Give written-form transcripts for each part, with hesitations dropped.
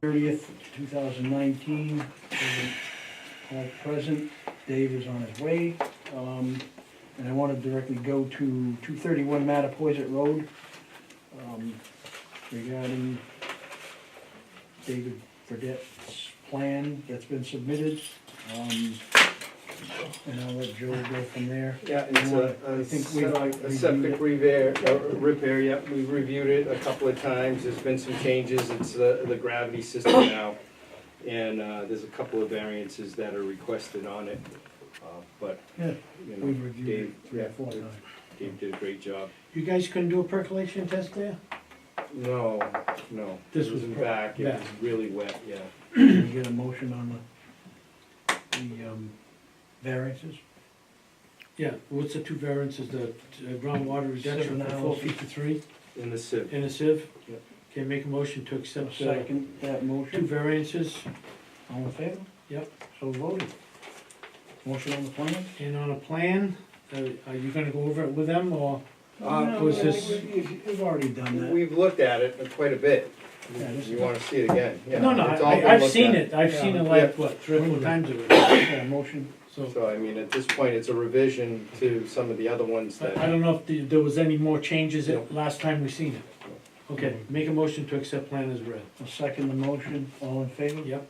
30th, 2019, all present. Dave is on his way. And I want to directly go to 231 Mattapoisett Road regarding David Fredette's plan that's been submitted. And I'll let Joe go from there. Yeah, it's a septic repair, yeah, we've reviewed it a couple of times, there's been some changes, it's the gravity system now. And there's a couple of variances that are requested on it, but, Yeah, you know, we've reviewed Dave, it 3 or 4 times. Dave did a great job. You guys couldn't do a percolation test there? No, This it was was in pro- back, it back. was really wet, yeah. Can we get a motion on the variances? Yeah, what's the 2 variances, the groundwater reduction from 4 feet to 3 In the sieve. in a sieve? Yep. Okay, make a motion to accept Second that 2 motion. variances, All in favor? Yep. So voted. Motion on the plan? and on a plan, are you gonna go over it with them, or? No, was this- We've already done that. We've looked at it quite a bit, Yeah, this you is- wanna see it again? Yeah, No, it's all been I've looked seen at. it, I've seen it Yeah. like, what, 3 or 4 times already, Yeah, motion. so. So, I mean, at this point, it's a revision to some of the other ones I that, don't know if there was any more changes No. last time we seen it. Okay, make a motion to accept plan as read. I'll second the motion. All in favor? Yep.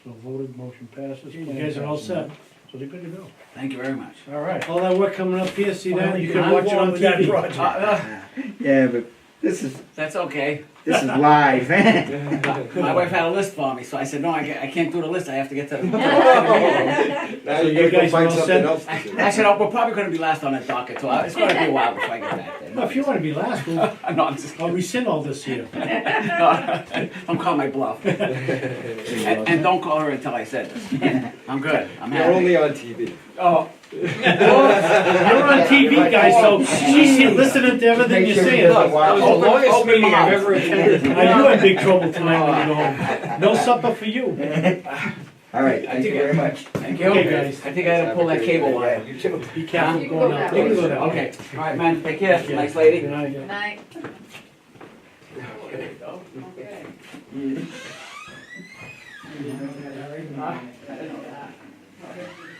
So voted, motion passes. You guys are all set. So they're good to go. Thank you very much. All right. All that work coming up here, see that? Finally, You can move watch it on with that TV. project. Yeah, but this is That's okay. live. My wife had a list for me, so I said, no, I can't do the list, I have to get to the. now So you you gotta go guys find are all something set? else to do. I said, oh, we're probably gonna be last on that docket, so it's gonna be a while before I get back there. Well, if you wanna be last, No, I'm just I'll kidding. rescind all this here. Don't call my bluff. And don't call her until I said this. I'm good, I'm You're happy. only on TV. Oh, You're on TV, guys, so she's here listening to everything you're saying. Look, The longest open meeting I've mouth. ever attended. You're in big trouble tonight when you go home. No supper for you. All right, thank you very much. thank you. Okay, guys. I think I had to pull that cable wire. You too. Be careful You can going go out. back. You can go down. Okay, all right, man, take care, Yeah. nice lady. Good night. Good night.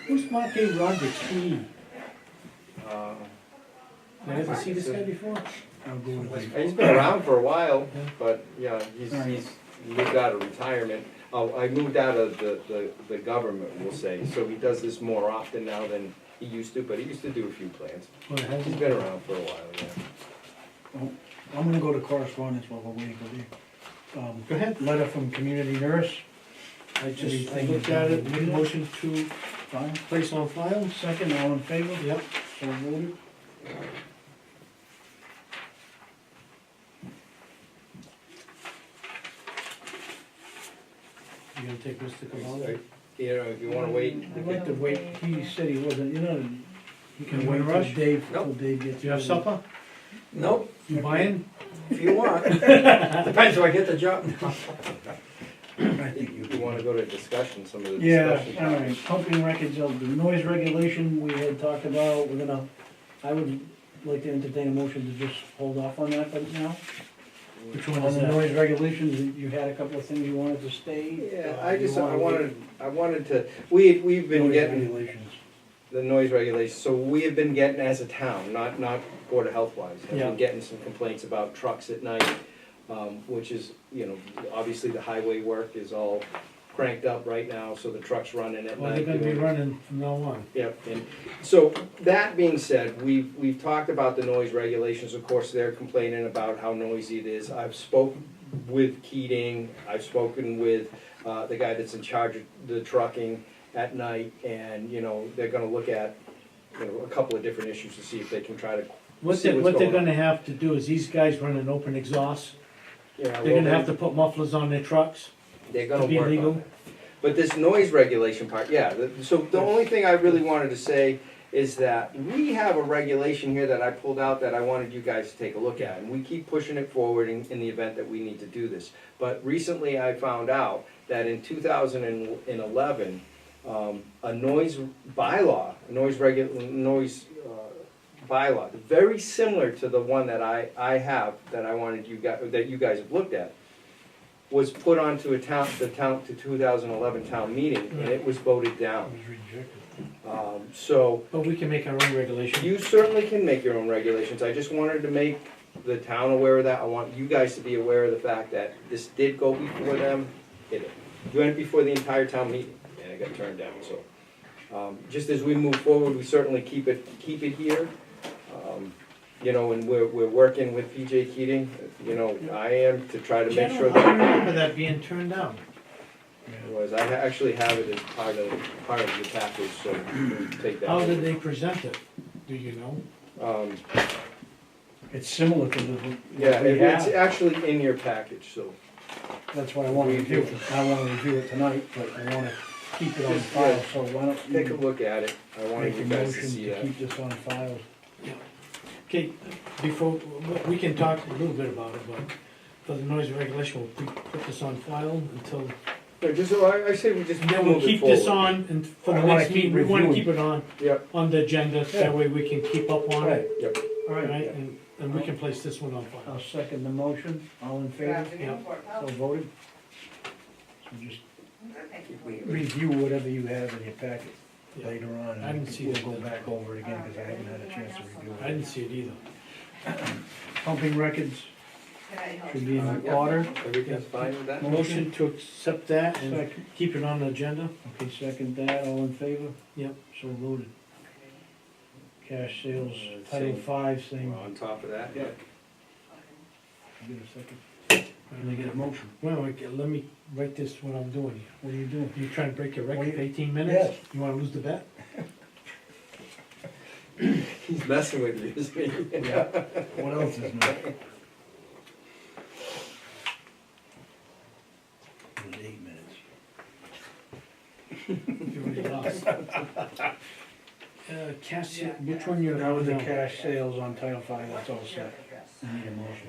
Who's Mark A. Rodriguez, P.E.? Uh, Did I ever see this guy before? I'll go with He's been around for a while, Yeah. but, yeah, he's moved out of retirement. Oh, I moved out of the government, we'll say, so he does this more often now than he used to, but he used to do a few plans. Well, has He's he? been around for a while, yeah. I'm gonna go to correspondence while we're waiting for you. Go ahead. Letter from community nurse. I looked at it, make a motion to Fine. place on file. Second, all in favor? Yep. So voted. You gonna take Mr. Cavallo? You know, if you wanna wait, I'd like to wait, he said he wasn't, he can You wait in a till rush? Dave, till Nope. Dave gets. Do you have supper? nope, You buying? if you want. Depends if I get the job. I think you You wanna go to discussion, some of the Yeah, discussion. all right, pumping records of the noise regulation we had talked about, I would like to entertain a motion to just hold off on that for now. Which one On is the that? noise regulations, you had a couple of things you wanted to state. Yeah, Uh, I you just, wanna I wanted to, we've been Noise getting regulations. the noise regulations, so we have been getting as a town, not Board of Health wise, have Yeah. been getting some complaints about trucks at night, which is, obviously the highway work is all cranked up right now, so the trucks running at Well, night. they're gonna be doing- running from now on. Yep, and so that being said, we've talked about the noise regulations, of course, they're complaining about how noisy it is. I've spoke with Keating, I've spoken with, the guy that's in charge of the trucking at night, and, you know, they're gonna look at, you know, a couple of different issues to see if they can try to What see they're, what's what they're going on. gonna have to do is, these guys run an open exhaust, Yeah, they're well, gonna have to put mufflers on their trucks they're to gonna be work on legal. that. But this noise regulation part, yeah, so the only thing I really wanted to say is that we have a regulation here that I pulled out that I wanted you guys to take a look at, and we keep pushing it forward in the event that we need to do this. But recently I found out that in 2011, a noise bylaw, a noise bylaw, very similar to the one that I have, that I wanted you guys, that you guys have looked at, was put onto the 2011 town meeting, and it was voted It down. was rejected. So, But we can make our own regulation. you certainly can make your own regulations, I just wanted to make the town aware of that, I want you guys to be aware of the fact that this did go before them, it went before the entire town meeting, and it got turned down, so. Just as we move forward, we certainly keep it here. You know, and we're working with PJ Keating, you know, I am, to try to make sure I that, remember that being turned down. was, I actually have it as part of the package, so we'll take that. How did they present it? Do you know? It's similar to the. Yeah, we it's have. actually in your package, so. That's why I wanna review it, I wanna review it tonight, but I wanna keep it on file, so why don't Take a you look at it, I wanted make a you guys to motion see to that. keep this on file? Okay, before, we can talk a little bit about it, but for the noise regulation, we'll put this on file until, No, just, I say we just and then we'll move it keep this forward. on, and for the I wanna next keep meeting, we wanna reviewing. keep it on, Yep, on the agenda, Yeah. that way we can keep up on it, yep. All right, right, and we can place this one on file. I'll second the motion, all in favor, so voted? So just review whatever you have in your packet Yeah. later on, I and didn't see we'll that. go back over it again, cause I haven't had a chance to review I it. didn't see it either. Pumping records should be in Yeah. order. Everything's fine with that? Motion to accept that and Second, keep it on the agenda? okay, second that, all in favor? Yep. So voted. Cash sales, Same. Title V, same. We're on top of that? Yeah. Give it a second. Let me get a motion. Well, let me write this, what I'm doing here. What are you doing? You trying to break your What record do for you- 18 minutes? Yes. You wanna lose the bet? He's messing with you, isn't he? Yeah. What else is new? It was 8 minutes. You already lost. Cash, which one you're That was the on now? cash sales on Title V, that's all set. I need a motion.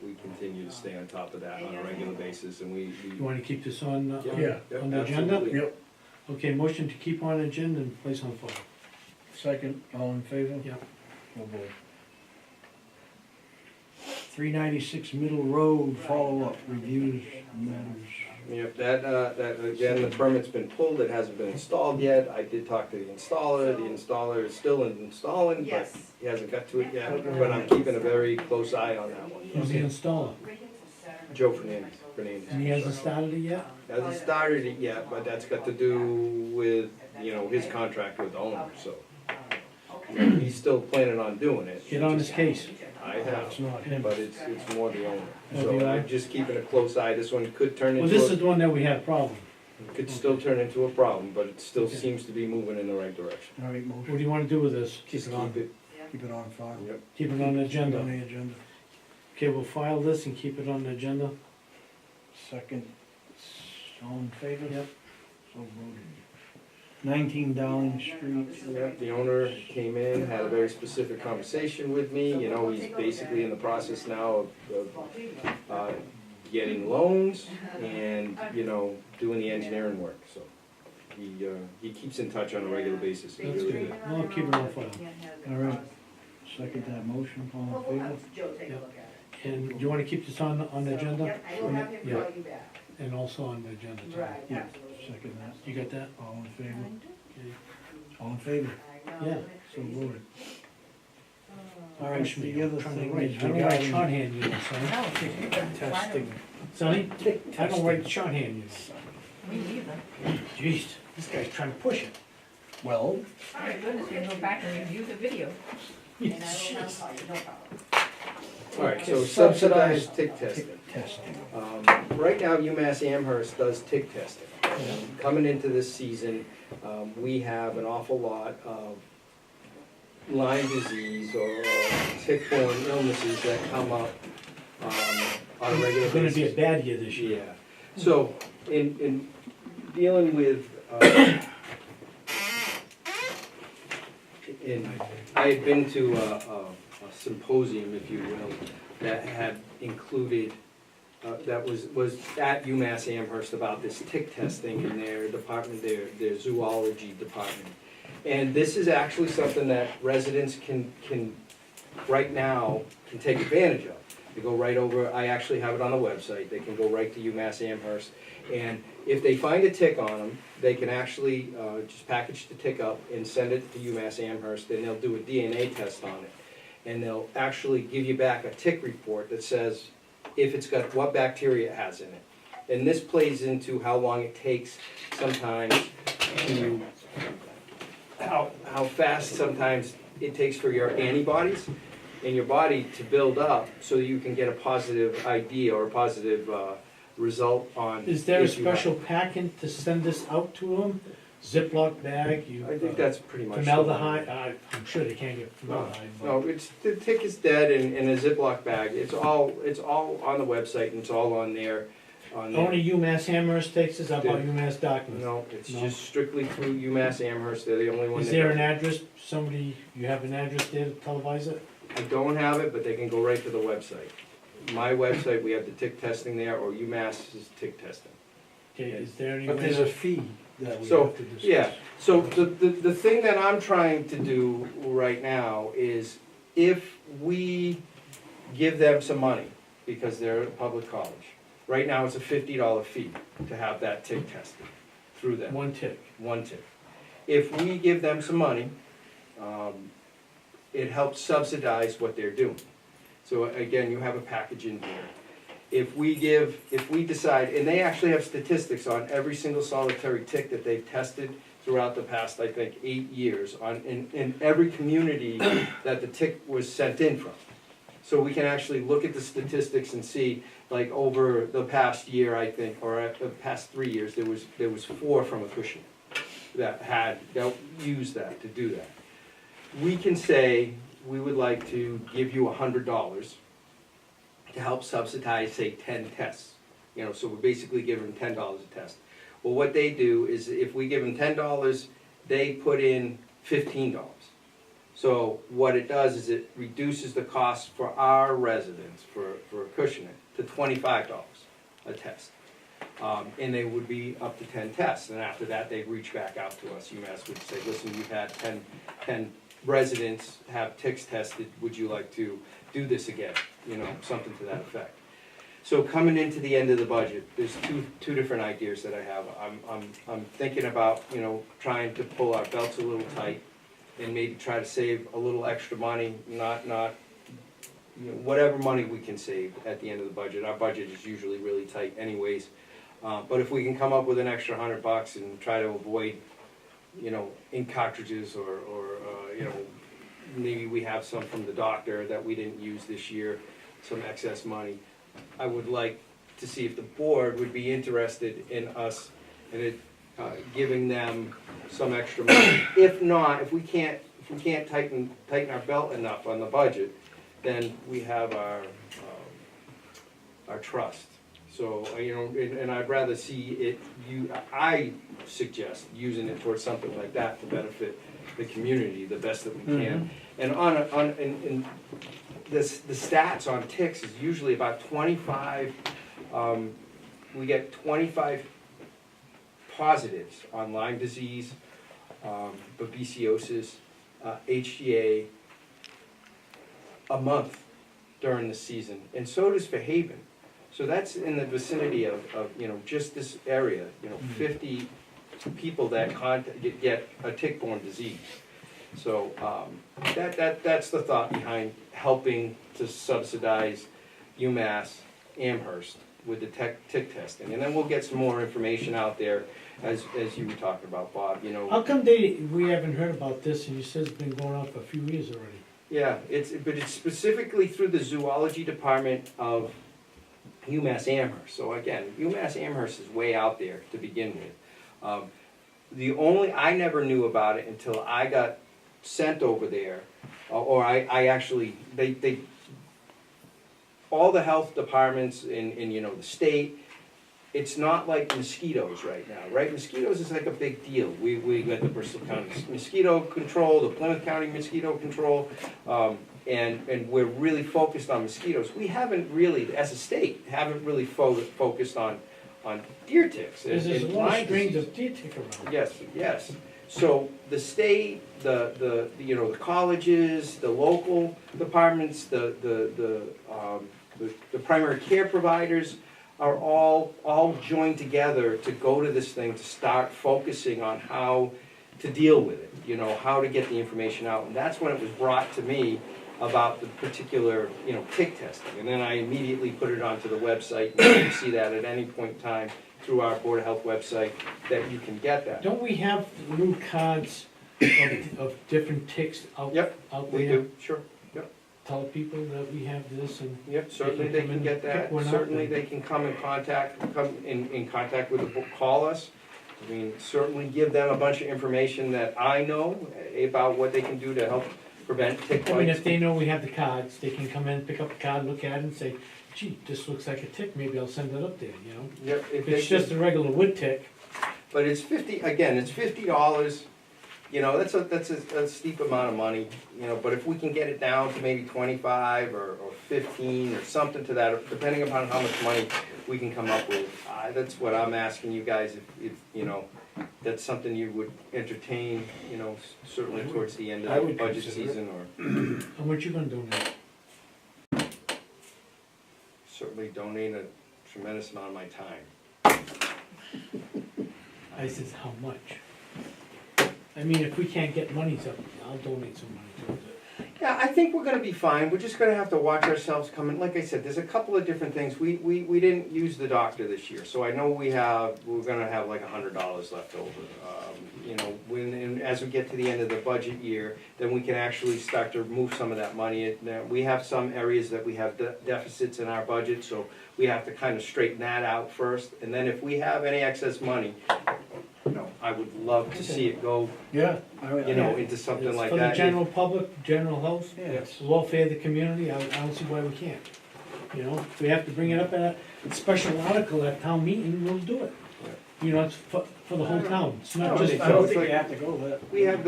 We continue to stay on top of that on a regular basis, and we. You wanna keep this on, Yeah. on the agenda? Absolutely. Yep. Okay, motion to keep on agenda and place on file. Second, all in favor? Yep. Oh boy. 396 Middle Road, follow-up, reviews, matters. Yep, that, again, the permit's been pulled, it hasn't been installed yet, I did talk to the installer is still installing, but Yes. he hasn't got to it yet, but I'm keeping a very close eye on that one. Who's the installer? Joe Fernandez. And he hasn't started it yet? Hasn't started it yet, but that's got to do with, you know, his contract with the owner, so. He's still planning on doing it. Get on his case. I It's have, not him. but it's more the owner. Oh, So the owner? I'm just keeping a close eye, this one could turn Well, into this a, is the one that we had a problem. could still turn into a problem, but it still Okay. seems to be moving in the right direction. All right, What do motion, you wanna do with this? Just Keep it on, keep it, keep it on file. yep. keep it on the On agenda. the agenda. Okay, we'll file this and keep it on the agenda. Second, all in favor? Yep. So voted. 19 Dowling Street. Yep, the owner came in, had a very specific conversation with me, you know, he's basically in the process now of getting loans and, you know, doing the engineering work, so. He keeps in touch on a regular basis, he That's really good. did. Well, I'll keep it on file. All right. Second that motion, all in favor? Joe, take a look at it. And do you wanna keep this on the agenda? Yep, I will have him Yeah. call you back. And also on the agenda too? Right, Yeah. absolutely. Second that, You got that? all in favor? Okay. All in favor? I know, Yeah, So it's voted. crazy. All right, Push me, the other trying to thing write. is I don't write regarding shorthand, you know, Sonny. testing. Sonny, I don't write shorthand, you know. Me neither. Jeez, this guy's trying to push it. Well, Oh my goodness, we can go back and review the video. And I will have call you, no problem. All right, so Subsidized subsidized tick testing. tick testing. Right now, UMass Amherst does tick testing. Coming into this season, we have an awful lot of Lyme disease or tick-borne illnesses that come up on a regular It's gonna be a basis. bad year this year. Yeah, so in dealing with, I had been to a symposium, if you will, that had included, that was at UMass Amherst about this tick testing in their department, their zoology department. And this is actually something that residents can, right now, can take advantage of. They go right over, I actually have it on the website, they can go right to UMass Amherst, and if they find a tick on them, they can actually just package the tick up and send it to UMass Amherst, and they'll do a DNA test on it. And they'll actually give you back a tick report that says if it's got, what bacteria it has in it. And this plays into how long it takes sometimes to, how fast sometimes it takes for your antibodies in your body to build up so you can get a positive idea or a positive result on. Is there a if you have- special packing to send this out to them? Ziploc bag, you? I think that's pretty much. Formaldehyde, I'm sure they can't get formaldehyde, but. No, it's, the tick is dead in a Ziploc bag. It's all on the website and it's all on there. Only UMass Amherst takes this, how about Yeah. UMass Dartmouth? No, it's No. just strictly through UMass Amherst. They're the only one. Is that there does an it. address, somebody, you have an address there to televise it? I don't have it, but they can go right to the website. My website, we have the tick testing there, or UMass's tick testing. Okay, is there any But there's way? a fee that we So, have to discuss. yeah, so the thing that I'm trying to do right now is if we give them some money, because they're at a public college, right now it's a $50 fee to have that tick tested through them, One tick. one tick. If we give them some money, it helps subsidize what they're doing. So again, you have a package in here. If we decide, and they actually have statistics on every single solitary tick that they've tested throughout the past, I think, 8 years, in every community that the tick was sent in from. So we can actually look at the statistics and see, like, over the past year, I think, or the past 3 years, there was 4 from Acushnet that used that to do that. We can say, we would like to give you $100 to help subsidize, say, 10 tests. You know, so we're basically giving them $10 a test. Well, what they do is if we give them $10, they put in $15. So what it does is it reduces the cost for our residents, for Acushnet, to $25 a test. And they would be up to 10 tests. And after that, they'd reach back out to us. UMass would say, listen, you've had 10 residents have ticks tested, would you like to do this again? You know, something to that effect. So coming into the end of the budget, there's two different ideas that I have. I'm thinking about, you know, trying to pull our belts a little tight and maybe try to save a little extra money, not you know, whatever money we can save at the end of the budget. Our budget is usually really tight anyways. But if we can come up with an extra $100 and try to avoid, you know, ink cartridges or you know, maybe we have some from the doctor that we didn't use this year, some excess money. I would like to see if the board would be interested in us, in it, giving them some extra money. If not, if we can't tighten our belt enough on the budget, then we have our trust. So, you know, and I'd rather see it, I suggest using it towards something like that to benefit the community the best that we can. And and the stats on ticks is usually about 25, we get 25 positives on Lyme disease, babesiosis, HGA, a month during the season, and so does for Haven. So that's in the vicinity of you know, just this area, you know, 50 people that get a tick-borne disease. So that's the thought behind helping to subsidize UMass Amherst with the tick testing. And then we'll get some more information out there as you were talking about, Bob, you know. How come we haven't heard about this, and you said it's been going on for a few years already? Yeah, but it's specifically through the zoology department of UMass Amherst. So again, UMass Amherst is way out there to begin with. I never knew about it until I got sent over there, or I actually, all the health departments in the state, it's not like mosquitoes right now, right? Mosquitoes is like a big deal. We got the Bristol County Mosquito Control, the Plymouth County Mosquito Control, and we're really focused on mosquitoes. We haven't really, as a state, focused on deer ticks. There's a lot of strains of deer tick around. Yes. So the state, the colleges, the local departments, the primary care providers are all joined together to go to this thing, to start focusing on how to deal with it, how to get the information out. And that's when it was brought to me about the particular, tick testing. And then I immediately put it onto the website, and you can see that at any point in time through our Board of Health website, that you can get that. Don't we have new cards of different ticks out there? We do, sure. Tell people that we have this and. Yep, certainly they can get that. Pick one up Certainly and- they can come in contact with the book, call us. I mean, certainly give them a bunch of information that I know about what they can do to help prevent tick I mean, bites. if they know we have the cards, they can come in, pick up the card, look at it and say, gee, this looks like a tick, maybe I'll send it up there, Yep, If it's just a regular wood tick, but it's $50. That's a steep amount of money, but if we can get it down to maybe 25 or 15 or something to that, depending upon how much money we can come up with, that's what I'm asking you guys, if that's something you would entertain, certainly towards the end I of the would budget consider it. season, or how much you gonna donate? certainly donate a tremendous amount of my time. I says, how much? I mean, if we can't get money, so I'll donate some money towards it. Yeah, I think we're gonna be fine, we're just gonna have to watch ourselves coming, like I said, there's a couple of different things, we didn't use the doctor this year, so I know we're gonna have like $100 left over. As we get to the end of the budget year, then we can actually start to move some of that money. Now, we have some areas that we have deficits in our budget, so we have to kind of straighten that out first, and then if we have any excess money, I would love to see it go, Yeah. into something It's like for the that. general public, general health, Yes. welfare of the community, I don't see why we can't. If we have to bring it up at a special article at town meeting, we'll do it. It's for the whole town, it's not just. I don't think you have to go that. We have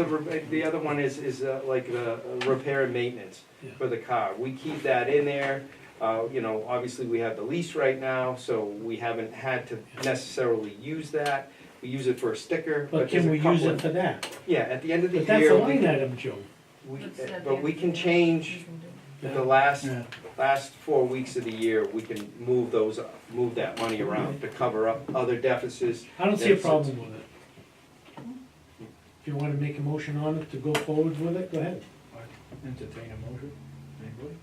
the other one is like the repair and maintenance Yeah. for the car. We keep that in there. Obviously, we have the lease right now, so we haven't had to necessarily use that. We use it for a sticker, But but can there's we a couple use it of, for that? yeah, at the end of the But that's year, a line item, Joe. but we can change the last 4 weeks of the year, we can move that money around to cover up other deficits. I don't see a Deficits. problem with it. If you wanna make a motion on it to go forward with it, go ahead. Entertain a motion, anybody?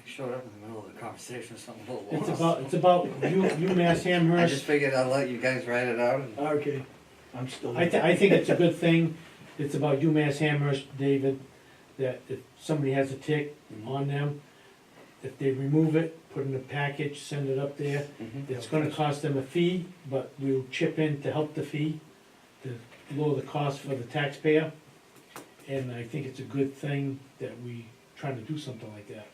Showed up in the middle of the conversation with something a little lost. It's about UMass I just Amherst. figured I'd let you guys write it out. And Okay, I'm still. I think it's a good thing. It's about UMass Amherst, David, that if somebody has a tick on them, if they remove it, put it in a package, send it up there. It's gonna cost them a fee, but we'll chip in to help the fee, to lower the cost for the taxpayer. And I think it's a good thing that we try to do something like that,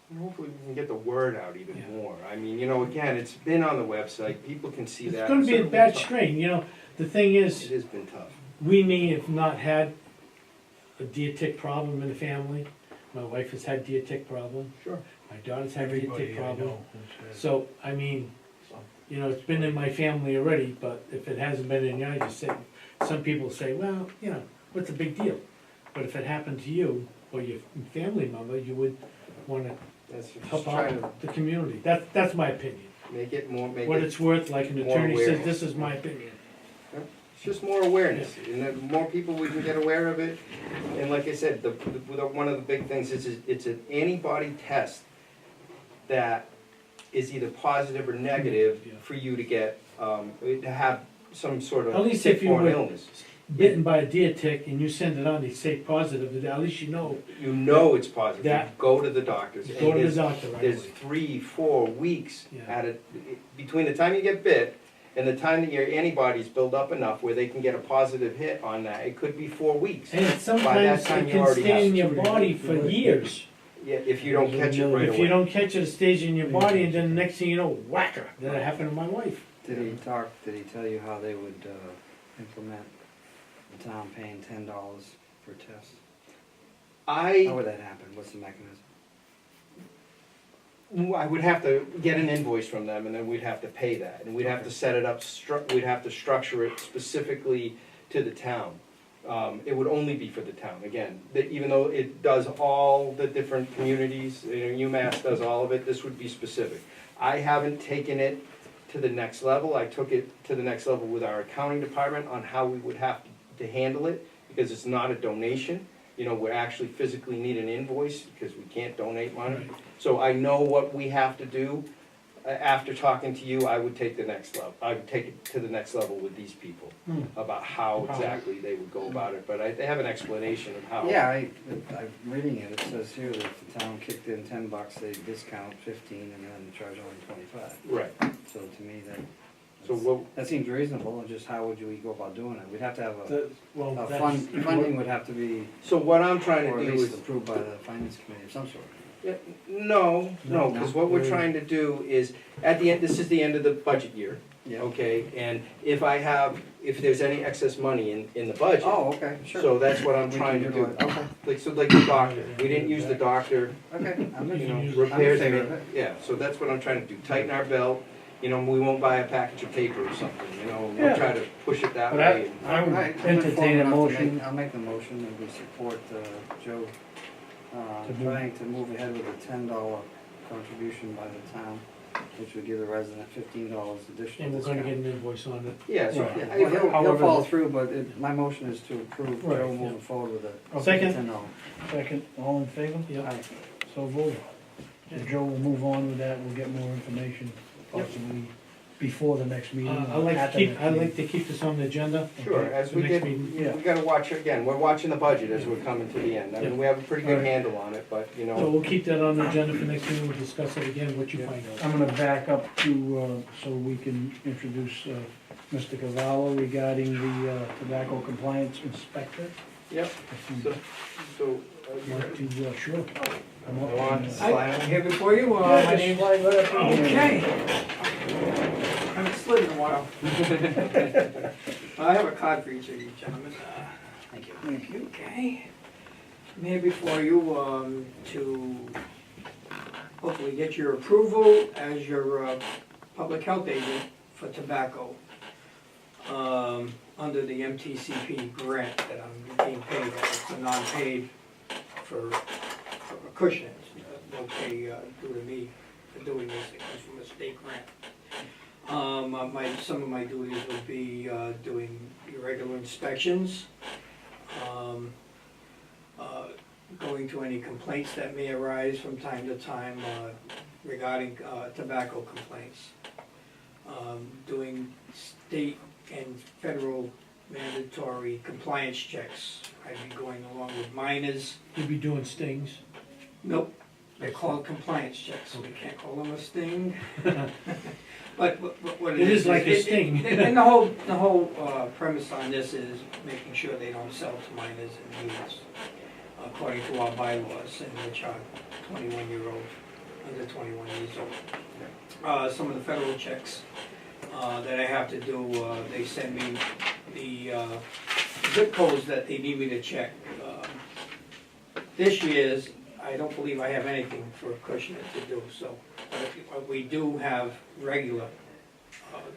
And hopefully we can get the word out even Yeah. more. I mean, again, it's been on the website, people can see that. It's gonna be a Certainly bad tough. strain, the thing It is, has been tough. we may have not had a deer tick problem in the family. My wife has had deer tick problem, Sure. my daughter's had deer Everybody tick I problem. know. So, I mean, it's been in my family already, but if it hasn't been in yours, you say, some people say, well, what's the big deal? But if it happened to you, or your family member, you would wanna That's just help trying to out the community. That's my opinion. make it more, What it's worth, like an more attorney says, awareness. this is my opinion. It's just more awareness, and the more people we can get aware of it, and like I said, one of the big things is it's an antibody test that is either positive or negative Yeah. for you to get, to have some sort of At least if you tick-borne would- illness. bitten by a deer tick and you send it on, they say positive, at least you know, You know it's positive, you That- go to the doctors. you and go to the there's- doctor right There's away. 3-4 weeks Yeah. at it, between the time you get bit and the time that your antibodies build up enough where they can get a positive hit on that, it could be 4 weeks. And sometimes time it you can already stay have in your body for years. Yeah, if you don't catch it right If you away. don't catch it, it stays in your body, and then the next thing you know, whacker, that happened to my wife. Did he tell you how they would, implement the town paying $10 for tests? How I would that happen? What's the mechanism? would have to get an invoice from them and then we'd have to pay that. And we'd have to set it up, we'd have to structure it specifically to the town. It would only be for the town, again, even though it does all the different communities, UMass does all of it, this would be specific. I haven't taken it to the next level, I took it to the next level with our accounting department on how we would have to handle it, because it's not a donation. We actually physically need an invoice, because we can't donate money. Right. So I know what we have to do. After talking to you, I would take the next level, I would take it to the next level with these people, about how exactly they would go about it, but they have an explanation of how. Yeah, I'm reading it. It says here that if the town kicked in $10, they discount 15 and then charge only 25. Right, So to me, so what, that seems reasonable. And just how would we go about doing it? We'd have to have Well, a that's, funding would have to be, so what I'm trying or to at do least is, approved by the finance committee of some sort. no, because what we're trying to do is, at the end, this is the end of the budget year, Yeah. okay? And if there's any excess money in the budget, Oh, okay, sure. so that's what I'm We trying to can do. Okay, Like the doctor, we didn't use the doctor, okay. I'm in repairs favor and, of it. yeah, so that's what I'm trying to do, tighten our belt. We won't buy a package of paper or something, we'll Yeah. try to push it that But way. I would Alright, I'm entertain a informed enough to motion. I'll make the motion that we support Joe To move- trying to move ahead with a $10 contribution by the town, which would give the resident $15 additional and we're gonna discount. get an invoice on it. Yeah, so, Right. Yeah, I- well, he'll However, follow the- through, but my motion is to approve Right, Joe yeah. moving forward with a Second. $10. Second, all in favor? Yeah. Aye. So voted. So Joe will move on with that, we'll get more information possibly before the next meeting. I'd like at to the keep, next I'd meeting. like to keep this on the agenda. sure, as The we next get, meeting. Yeah. we gotta watch, again, we're watching the budget as we're coming to the end. I mean, we have a pretty good Right. handle on it, but, So we'll keep that on the agenda for next meeting, we'll discuss it again, what you Yeah. find out. I'm gonna back up to, so we can introduce Mr. Cavallo regarding the tobacco compliance inspector. yep, If so, you so. want to, sure. Come up I want and, slide I'm here before you, Yeah, my just name's... slide right up in here. Okay. I haven't slid in a while. I have a card for each of you gentlemen. Thank you. Thank you. Okay. I'm here before you to hopefully get your approval as your public health agent for tobacco under the MTCP grant that I'm being paid. It's a non-paid for Acushnet. They'll pay due to me for doing this. It comes from a state grant. Some of my duties would be doing irregular inspections, going to any complaints that may arise from time to time regarding tobacco complaints, doing state and federal mandatory compliance checks. I'd be going along with minors. You'll be doing stings. Nope, they're called compliance checks, so we can't call them a sting. But what It is like a sting. And the whole premise on this is making sure they don't sell to minors and youths, according to our bylaws, in which are 21-year-old, under 21 years old. Some of the federal checks that I have to do, they send me the zip codes that they need me to check. This year's, I don't believe I have anything for Acushnet to do, so, but we do have regular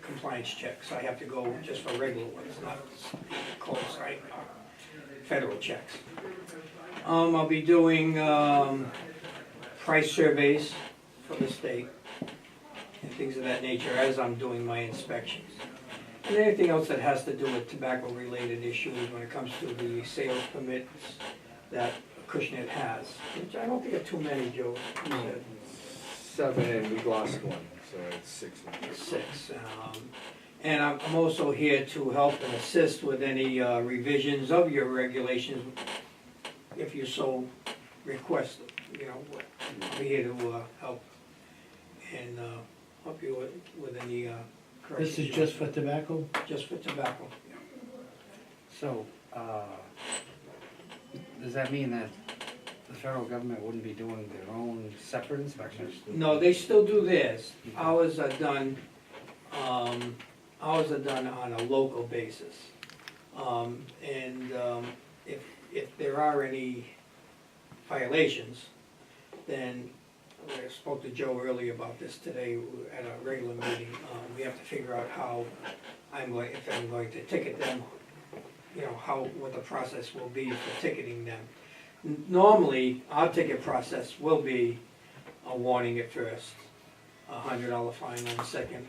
compliance checks. I have to go just for regular ones, not call site federal checks. I'll be doing price surveys for the state and things of that nature as I'm doing my inspections. And anything else that has to do with tobacco-related issues when it comes to the sales permits that Acushnet has, which I don't think are too many, Joe. You said 7 and we lost one, so it's 6 now. 6. And I'm also here to help and assist with any revisions of your regulations, if you so request, you know, I'm here to help and help you with any corrections. This is just for tobacco? Just for tobacco. So, does that mean that the federal government wouldn't be doing their own separate inspections? No, they still do theirs. Ours are done, ours are done on a local basis. If there are any violations, then, I spoke to Joe earlier about this today at a regular meeting, we have to figure out how if I'm going to ticket them, you know, what the process will be for ticketing them. Normally, our ticket process will be a warning at first, $100 fine on the second,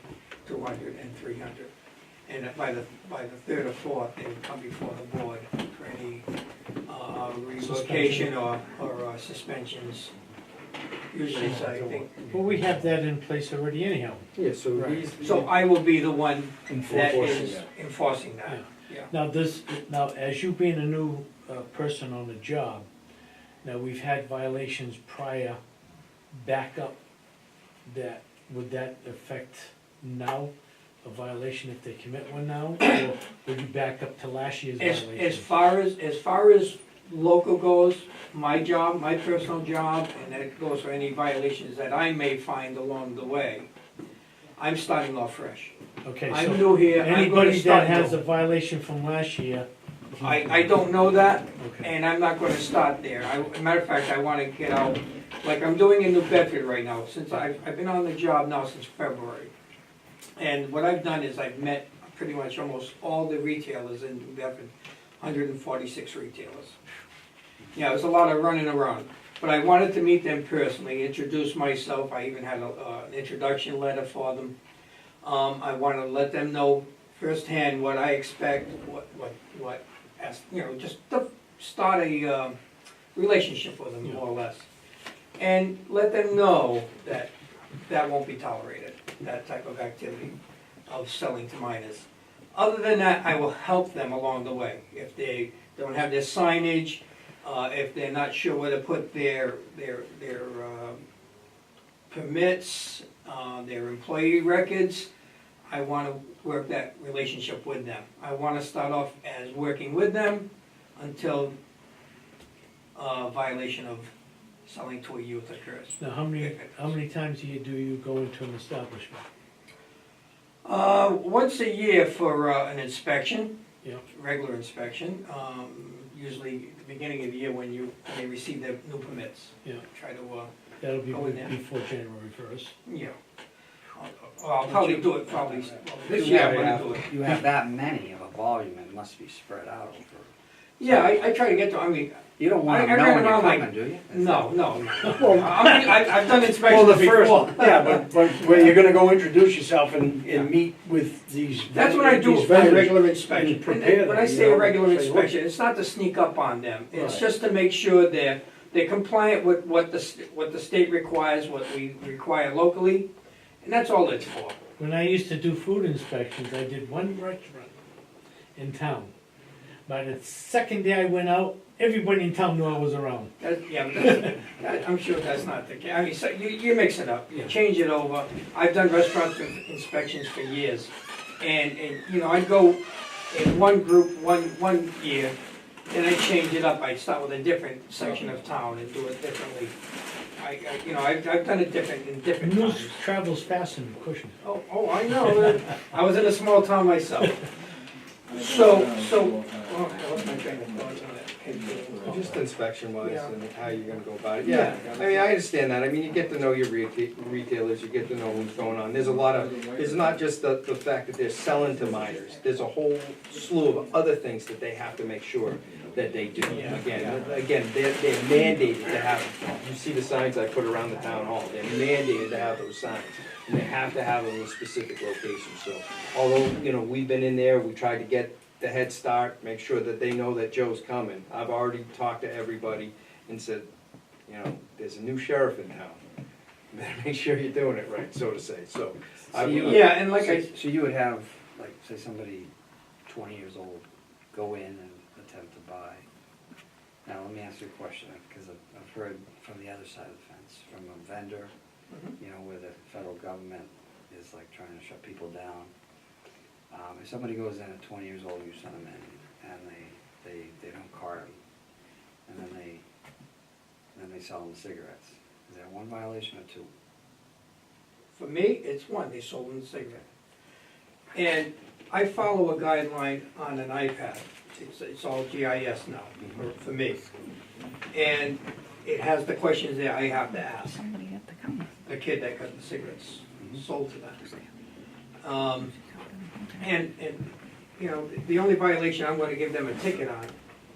200 and 300. And by the third or fourth, they would come before the board for any revocation or suspensions. Usually, so I think, Well, we have that in place already anyhow. Yeah, so Right. these. so I will be the one that Enforcing is that. enforcing that, yeah. Now, as you being a new person on the job, now, we've had violations prior back up, would that affect now, a violation if they commit one now? Or would you back up to last year's As violation? as far as local goes, my job, my personal job, and that goes for any violations that I may find along the way, I'm starting off fresh. Okay, I'm so new here, I'm gonna anybody start that has a new. violation from last year. I don't know that, Okay, and I'm not gonna start there. Matter of fact, I wanna get out, like I'm doing in New Bedford right now, since I've been on the job now since February. And what I've done is I've met pretty much almost all the retailers in New Bedford, 146 retailers. Yeah, it was a lot of running around, but I wanted to meet them personally, introduce myself, I even had an introduction letter for them. I wanted to let them know firsthand what I expect, you know, just to start a relationship with them, more or less. And let them know that that won't be tolerated, that type of activity of selling to minors. Other than that, I will help them along the way. If they don't have their signage, if they're not sure where to put their permits, their employee records, I want to work that relationship with them. I want to start off as working with them until violation of selling to a youth occurs. now, how many times a year do you go into an establishment? Once a year for an inspection, Yeah. regular inspection, usually at the beginning of the year when they receive their new permits. Yeah. Try to, That'll be Go in there. before January 1st. yeah. I'll probably do it, this You year have I'm gonna that- do it. You have that many of a volume, it must be spread out over. Yeah, I try to get to, I mean, You don't want I them ran knowing you're around like- coming, do you? no. Well, I've done well, inspections the first, before. yeah, but where you're gonna go introduce yourself and Yeah. meet with these. That's what I do these with my vendors. regular inspection. and prepare And when I them, say you a know, regular say, look. inspection, it's not to sneak up on them. It's Right. just to make sure they're compliant with what the state requires, what we require locally, and that's all it's for. When I used to do food inspections, I did one restaurant in town. By the second day I went out, everybody in town knew I was around. Yeah, but I'm sure that's not the case. I mean, so you mix it up, you change it over. I've done restaurant inspections for years. And you know, I'd go in one group, one year, then I'd change it up. I'd start with a different section of town and do it differently. You know, I've done it in different News times. travels fast in Acushnet. Oh, I know. I was in a small town myself. So, oh, I lost my train of thought on that. Just inspection wise Yeah. and how you're gonna go about it. Yeah, I mean, I understand that. I mean, you get to know your retailers, you get to know what's going on. There's a lot of, it's not just the fact that they're selling to minors. There's a whole slew of other things that they have to make sure that they do. Again, they're mandated to have, you see the signs I put around the town hall. They're mandated to have those signs. And they have to have them in a specific location. So although, you know, we've been in there, we tried to get the head start, make sure that they know that Joe's coming. I've already talked to everybody and said, you know, there's a new sheriff in town. You better make sure you're doing it right, so to say, so. So you- Yeah, and like I, So you would have like, say somebody 20 years old, go in and attempt to buy. Now, let me ask you a question, because I've heard from the other side of the fence, from a vendor, you know, where the federal government is like trying to shut people down. If somebody goes in at 20 years old, you send them in, and they don't card them, and then they sell them cigarettes. Is that one violation or two? For me, it's one, they sold them the cigarette. And I follow a guideline on an iPad. It's all GIS now, for me. And it has the questions there I have to ask. The kid that got the cigarettes sold to them. And, you know, the only violation I'm gonna give them a ticket on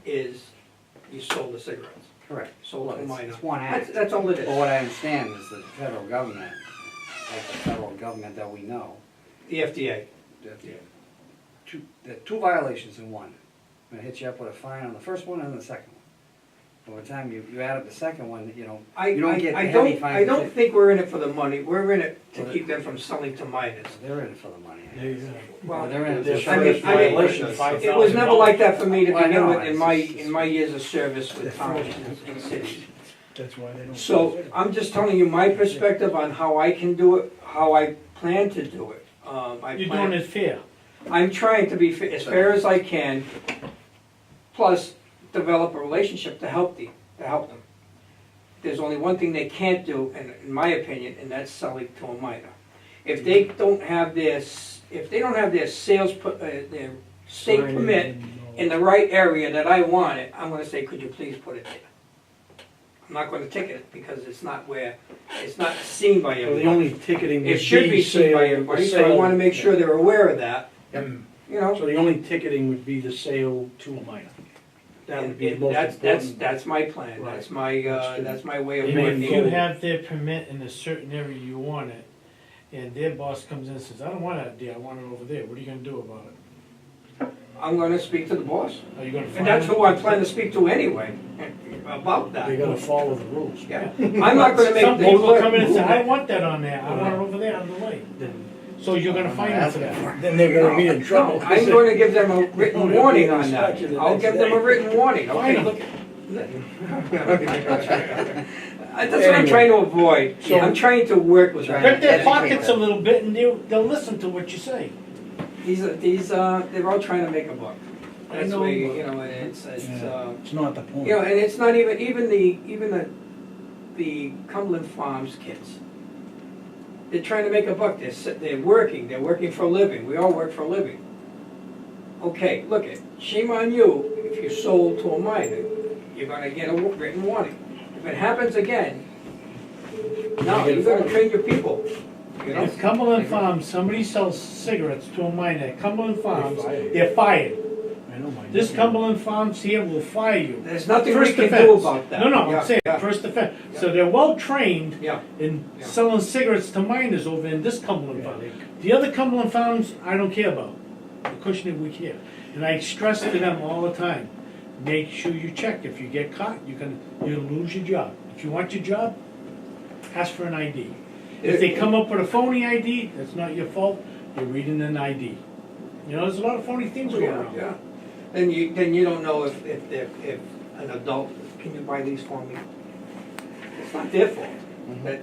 is you sold the cigarettes. Correct. Sold Well, to a minor. it's one act. That's all it But is. what I understand is the federal government, like the federal government that we know, The FDA. there are two violations in one. I'm gonna hit you up with a fine on the first one and the second one. By the time you add up the second one, you don't get the heavy fines. I don't think we're in it for the money, we're in it to keep them from selling to minors. They're in it for the money. I There you guess. go. Well, They're in it Their to I mean- first I mean, violation, it $5,000. was never like that for me to Well, I begin know, with in my years of service with towns and cities. That's why they don't. So, I'm just telling you my perspective on how I can do it, how I plan to do it. You're doing it fair. I'm trying to be as fair as I can, plus develop a relationship to help them. There's only one thing they can't do, in my opinion, and that's selling to a minor. If they don't have their sales, their state Sign permit and all. in the right area that I want it, I'm gonna say, could you please put it there? I'm not gonna ticket it because it's not seen by So the everyone. only ticketing would It should be seen by sale- everybody, so I sale- wanna make sure they're aware of that. Yep. You know? So the only ticketing would be the sale to a minor. That would be the most important. That's my plan, Right. that's my way of And working. if you have their permit in a certain area you want it, and their boss comes in and says, I don't want it there, I want it over there, what are you gonna do about it? I'm gonna speak to the boss, Are you gonna fine and that's them? who I plan to speak to anyway, about They that. gotta follow the rules. Yeah, I'm not gonna make. Some people come in and say, I want that on there, I want it over there, out of the way. Then So you're gonna fine them for that. then they're gonna be in trouble. No, I'm gonna give them a written No, they'll be warning on inspected that, the I'll next give them a day. written warning, Fine okay? 'em. That's what I'm trying to avoid, So- I'm trying to work with them. Rip their Educate pockets a them. little bit and they'll listen to what you say. They're all trying to make a buck. I That's the know, way, but- you know, it's, Yeah, It's not the point. you know, and it's not even the Cumberland Farms kids. They're trying to make a buck, they're working for a living, we all work for a living. Okay, look it, shame on you if you sold to a minor, you're gonna get a written warning. If it happens again, no, you gotta train your people, you know? If Cumberland Farms, somebody sells cigarettes to a minor at Cumberland Farms, fired. they're fired. I know my. This Cumberland Farms here will fire you. There's nothing we First can do offense. about that. No, no, Yeah, I'm saying, yeah, first offense. So they're well-trained yeah. in Yeah. selling cigarettes to minors over in this Cumberland Yeah, Farm. they- The other Cumberland Farms, I don't care about. Acushnet, we care. And I stress to them all the time, make sure you check. If you get caught, you'll lose your job. If you want your job, ask for an ID. If they come up with a phony ID, that's not your fault, you're reading an ID. You know, there's a lot of phony things going on. Yeah. Then you don't know if an adult, can you buy these for me? It's not their fault that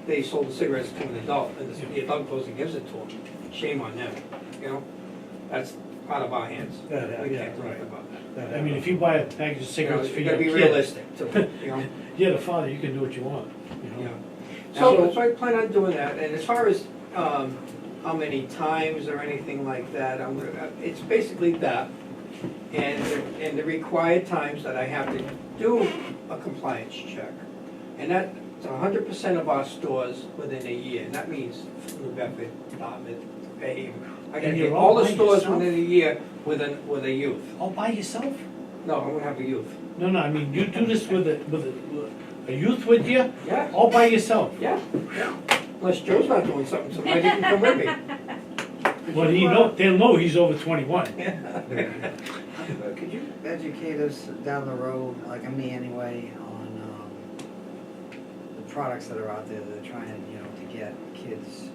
they sold the cigarettes to an adult, and the adult goes and gives it to them. Shame on them, you know? That's out of our hands. Yeah, We yeah, can't do right. anything about that. I mean, if you buy a package of You know, cigarettes for you your gotta be kid, realistic too, you know? you're the father, you can do what you want, you Yeah. know? So I plan on doing that, and as far as, how many times or anything like that, it's basically that. And the required times that I have to do a compliance check. And that's 100% of our stores within a year, and that means New Bedford, Dartmouth, Bayhaven. I gotta And get you're all the all by stores yourself? within a year with a youth. All by yourself? No, I'm gonna have a youth. No, I mean, you do this with a youth with you, Yeah, all by yourself. yeah. Unless Joe's not doing something, somebody can come with me. Well, they'll know he's over 21. Could you educate us down the road, like me anyway, on the products that are out there that are trying, to get kids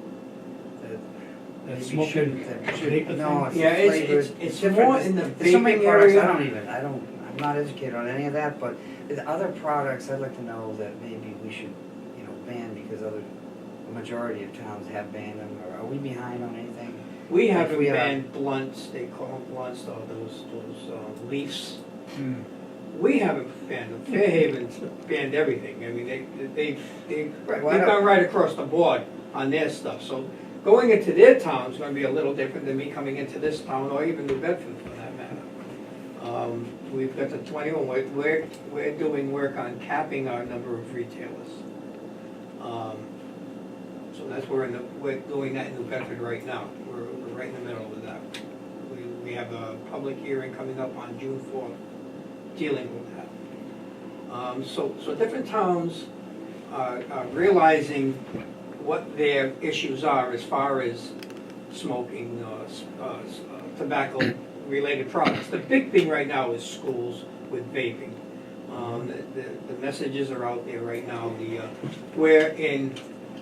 that That maybe smoking shouldn't- vapor thing? No, it's Yeah, it's- flavored. it's different. more in the There's so many vaping products, area. I'm not educated on any of that, but the other products, I'd like to know that maybe we should, ban because the majority of towns have banned them, or are we behind on anything? We If haven't we are- banned blunts, they call them blunts, or those leafs. Hmm. We haven't banned them. Fairhaven's banned everything. I mean, they've Well, I don't- gone right across the board on their stuff. So going into their town is gonna be a little different than me coming into this town, or even New Bedford for that matter. We've got the 21, we're doing work on capping our number of retailers. So that's where we're doing that in New Bedford right now. We're right in the middle of that. We have a public hearing coming up on June 4th, dealing with that. So different towns are realizing what their issues are as far as smoking, tobacco-related products. The big thing right now is schools with vaping. The messages are out there right now. Where in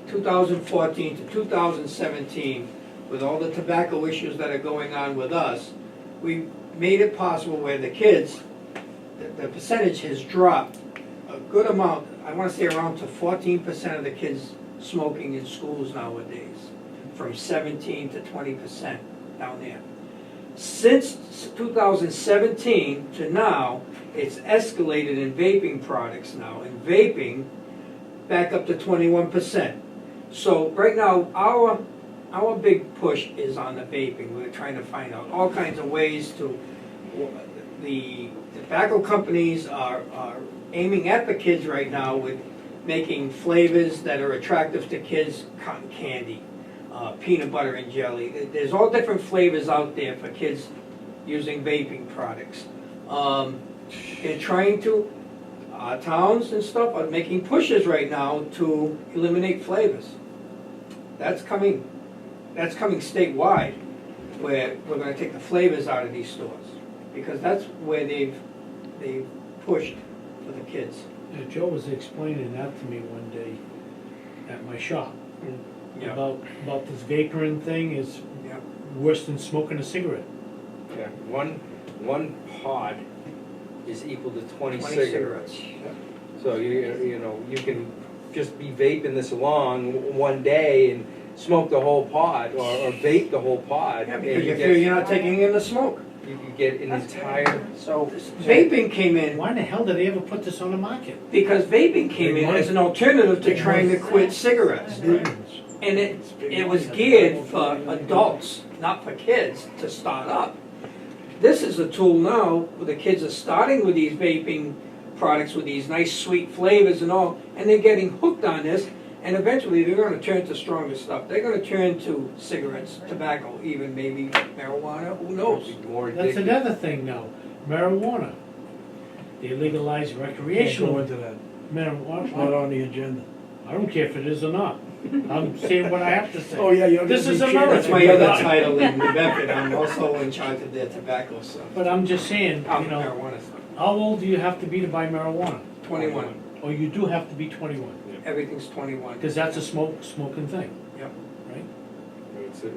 2014 to 2017, with all the tobacco issues that are going on with us, we made it possible where the kids, the percentage has dropped a good amount. I want to say around to 14% of the kids smoking in schools nowadays, from 17 to 20% down there. Since 2017 to now, it's escalated in vaping products now, and vaping back up to 21%. So right now, our big push is on the vaping. We're trying to find out all kinds of ways to, the tobacco companies are aiming at the kids right now with making flavors that are attractive to kids, cotton candy, peanut butter and jelly. There's all different flavors out there for kids using vaping products. They're trying to, towns and stuff are making pushes right now to eliminate flavors. That's coming statewide, where we're gonna take the flavors out of these stores, because that's where they've pushed for the kids. Yeah, Joe was explaining that to me one day at my shop. Yeah. About this vaporing thing is Yeah. worse than smoking a cigarette. Yeah, one pod is equal to 20 20 cigarettes. cigarettes. So you can just be vaping this along one day and smoke the whole pod, or vape the whole pod. Yeah, and because you you get- feel you're not taking in the smoke. You could get an entire, So, Vaping came in, Why the hell did they ever put this on the market? because vaping came in as an alternative to trying to quit cigarettes. And it was geared for adults, not for kids, to start up. This is a tool now where the kids are starting with these vaping products with these nice sweet flavors and all, and they're getting hooked on this, and eventually they're gonna turn to stronger stuff. They're gonna turn to cigarettes, tobacco, even maybe marijuana, who knows? more That's addictive. another thing now, marijuana. They legalize Can't go recreational into that. It's not marijuana. on the agenda. I don't care if it is or not. I'm saying what I have to say. Oh, yeah, you're. This is gonna be America. That's my other title in New Bedford. I'm also in charge of their tobacco stuff. But I'm just saying, Marijuana stuff. how old do you have to be to buy marijuana? 21. Or you do have to be 21, Everything's 21. because that's a smoking thing, Yep. right?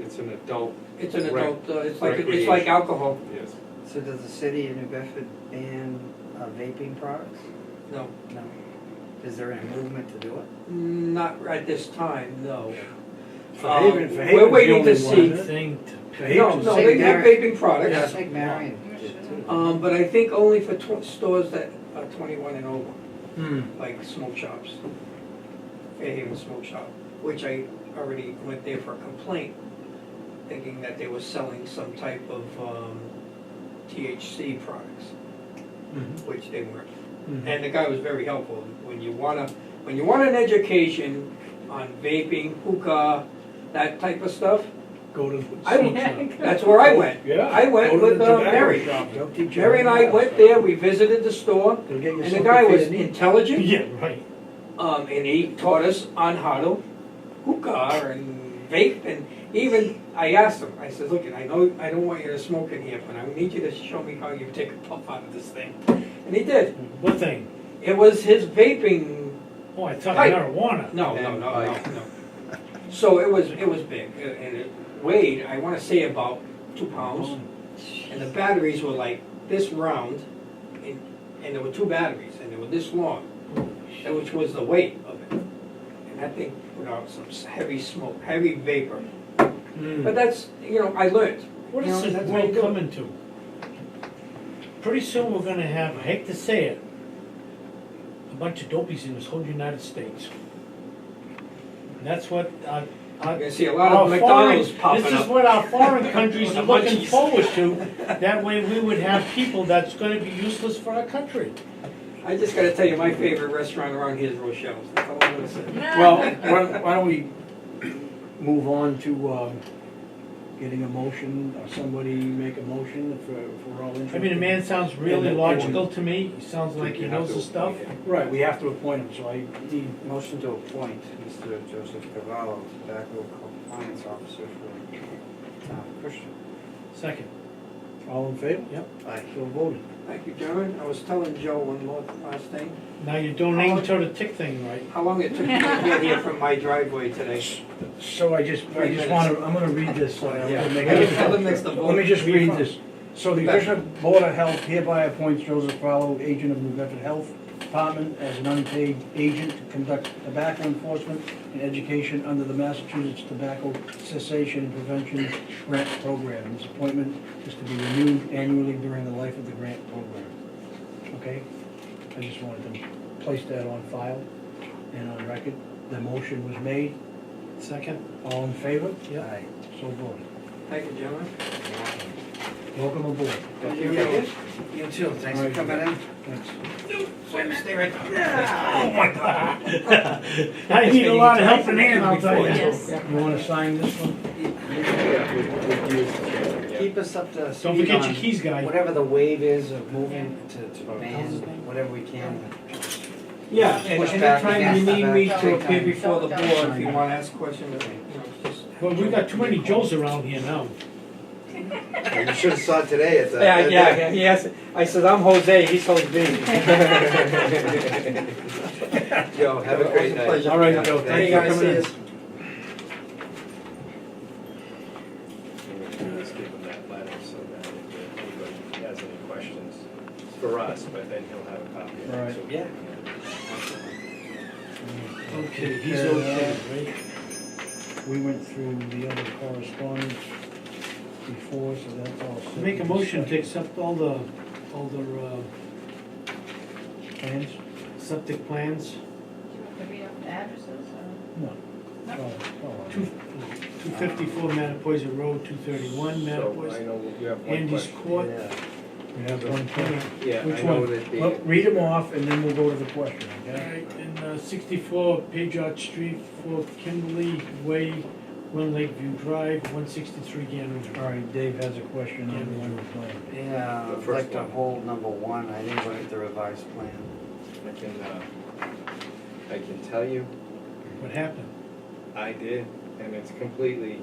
It's an adult, It's an Rec- adult, it's like recreation. alcohol. yes. so does the city of New Bedford ban vaping products? No, No. Is there any movement to do it? not at this time, no. Fairhaven- We're Fairhaven's waiting the to only see. one. Thing to No, no, they have vaping products, Yeah, I think Marion did too. but I think only for stores that are 21 and over, Hmm. like smoke shops. Fairhaven Smoke Shop, which I already went there for a complaint, thinking that they were selling some type of THC products, Mhm. which they weren't. Mhm. And the guy was very helpful. When you want an education on vaping, hookah, that type of stuff, Go to. I smoke went, shop. that's where I went. Yeah. I went go to with the tobacco Mary. shop. They'll teach you Mary and I how to went there, we visited the store, They'll get you and the something guy for was your needs. intelligent, Yeah, right. and he taught us on how to hookah and vape, and even, I asked him, I said, look, I know I don't want you to smoke in here, but I need you to show me how you take a puff out of this thing. And he did. What thing? It was his vaping, Oh, I thought Pipe. marijuana. no, And no, no, no, pipe. no. So it was big, and it weighed, I wanna say about 2 pounds. And the batteries were like this round, and there were 2 batteries, and they were this long, which was the weight of it. And that thing put out some heavy smoke, heavy vapor. But that's, I learned. What You is know, this that's how you world do it. coming to? Pretty soon we're gonna have, I hate to say it, a bunch of dopies in this whole United States. And that's what You're gonna see a lot of McDonald's popping This is up. what our foreign countries The are looking munchies. forward to. That way we would have people that's gonna be useless for our country. I just gotta tell you, my favorite restaurant around here is Rochelle's. That's all I'm gonna say. Well, why don't we move on to, getting a motion, or somebody make a motion if we're all interested? I mean, the man sounds really And- logical to me. He sounds like he You have knows to the stuff. appoint him. Right, we have to appoint him, so I need, Motion to appoint Mr. Joseph Cavallo, Tobacco Compliance Officer for Town of Acushnet. Second. all in favor? Yep. Aye. So voted. Thank you, gentlemen. I was telling Joe one more last thing. Now you're donating to the tick thing, right? How long it took me to get here from my driveway today. So I just wanna, I'm gonna read this, so I'm gonna make it. Tell them next to vote. Let me just read this. So the Acushnet Board of Health hereby appoints Joseph Farlow, agent of New Bedford Health Department, as an unpaid agent to conduct tobacco enforcement and education under the Massachusetts Tobacco Cessation and Prevention Grant Program. This appointment is to be renewed annually during the life of the grant program. Okay? I just wanted to place that on file and on record. The motion was made. Second? All in favor? Yeah. Aye. So voted. Thank you, gentlemen. Welcome aboard. Thank you, Joe. You too, thanks for coming in. Thanks. Stay right there. I need a lot of helping hand, I'll tell you. Yes. You wanna sign this one? Yeah, we'd use the chairman, yeah. Keep us up to Don't speed forget your on keys, guy. whatever the wave is of moving to ban, whatever we can. Yeah, and Push back anytime you against the need me back. to appear before the board, if you wanna ask questions, just. Well, we got too many Joes around here now. You should have saw it today at the. Yeah, yes. I said, I'm Jose, he's Jose. Yo, have a great night. Pleasure. All right, Joe, Hey, thanks for guys, coming in. see Let's give him that letter so that if anybody has any questions, it's for us, but then he'll have a copy of it. Right. So- Yeah. Okay, he's okay, right? We went through the other correspondence before, so that's all set. Make a motion to accept all the Plans? septic plans. Do you want to read out the addresses or? No. Oh, oh, 254 Mattapoisett Road, 231 So I Mattapoisett. know you have one Andy's question. Court. We have one plan. Yeah, Which I know one? that Well, the, read them off and then we'll go to the question, All okay? right, and 64 Pajot Street, 4 Kimberly Way, 1 Lakeview Drive, 163 Gander All Drive. right, Dave has a question on the one plan. Yeah, The I'd first like to one. hold number 1, I didn't look at the revised plan. I can tell you, What happened? I did, and it's completely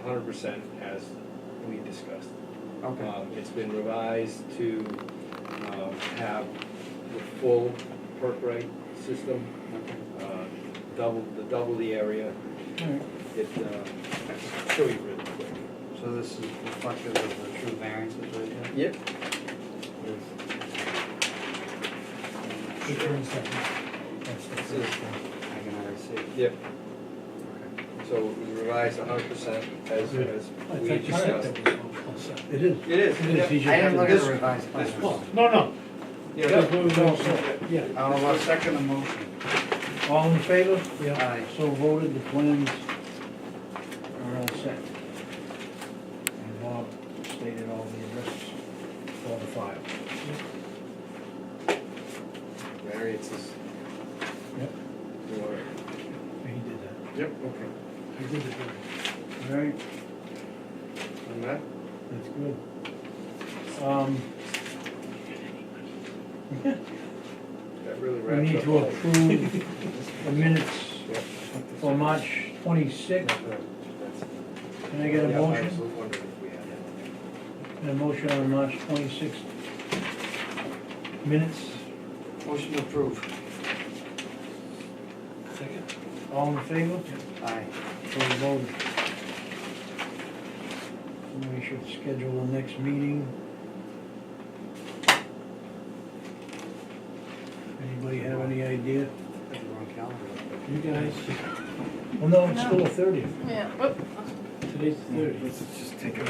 100% as we discussed. Okay. It's been revised to have the full perk rate system, double the area. All right. I'll show you really quick. So this is reflective of the true variances right here? Yep. Which one's that? That's the This is- first one. I can already see it. Yep, Okay. so it was revised 100% as I we thought you said discussed. that was all set. It is. It is. It is. He just I didn't had look to- at the revised plan. Oh, no. Yeah, That's what we all were set. Yeah, I'll second the motion. All in favor? yeah. Aye. So voted, the plans are all set. And Bob stated all the addresses for the file. variances. Yep. You want it? He did that. Yep, okay. I did it. All right, On that? that's good. That really We wraps need up to all- approve the minutes Yep. for March 26th. Can I get a Yeah, I motion? was wondering if we had that. A motion on March 26th. Minutes, Motion approved. Second. All in favor? Aye. So voted. We should schedule the next meeting. Anybody have any idea? Put the wrong calendar. You guys, Well, no, it's still the 30th. Yeah, whoop. today's the 30th. Let's just take it.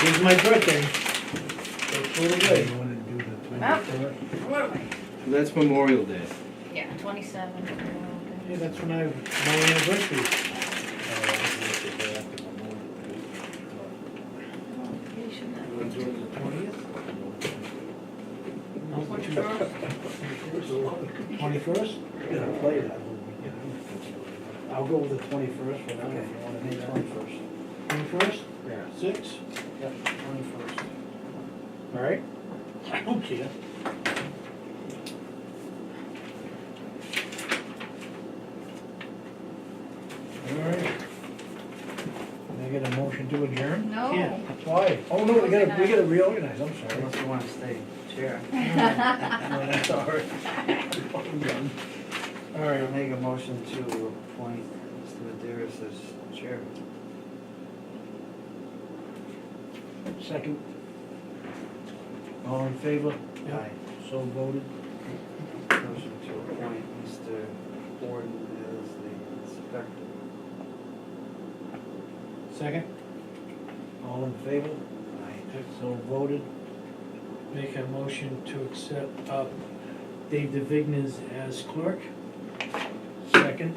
It's my birthday. So put it away. You wanna do the Well. 23rd? What am I? That's Memorial Day. Yeah, 27. Yeah, that's when my anniversary. You should have. You wanna do it on the 20th? No, 21st? We're gonna play that whole weekend. I'll go with the 21st for now, if you wanna make 21st. 21st? Yeah. 6? Yep, 21st. All right? I don't care. All right. Can I get a motion to adjourn? No. Yeah. Why? Oh, no, we gotta reorganize, I'm sorry. Unless you wanna stay chair. No, that's all right. I'm done. All I'll right, make a motion to appoint Mr. Maderas as chair. second. All in favor? Aye. So voted. Motion to appoint Mr. Borden as the inspector. Second? All in favor? Aye. So voted. Make a motion to accept Dave DeVignas as clerk. Second.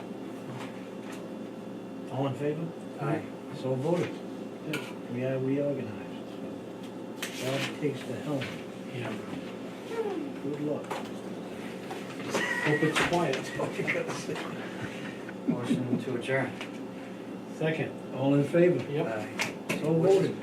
All in favor? Aye. So voted. We are reorganized. So Bob takes the helm. Yeah. Good luck. Hope it's quiet. That's all you gotta say. Motion to adjourn. Second. All in favor? Yep. Aye. So voted.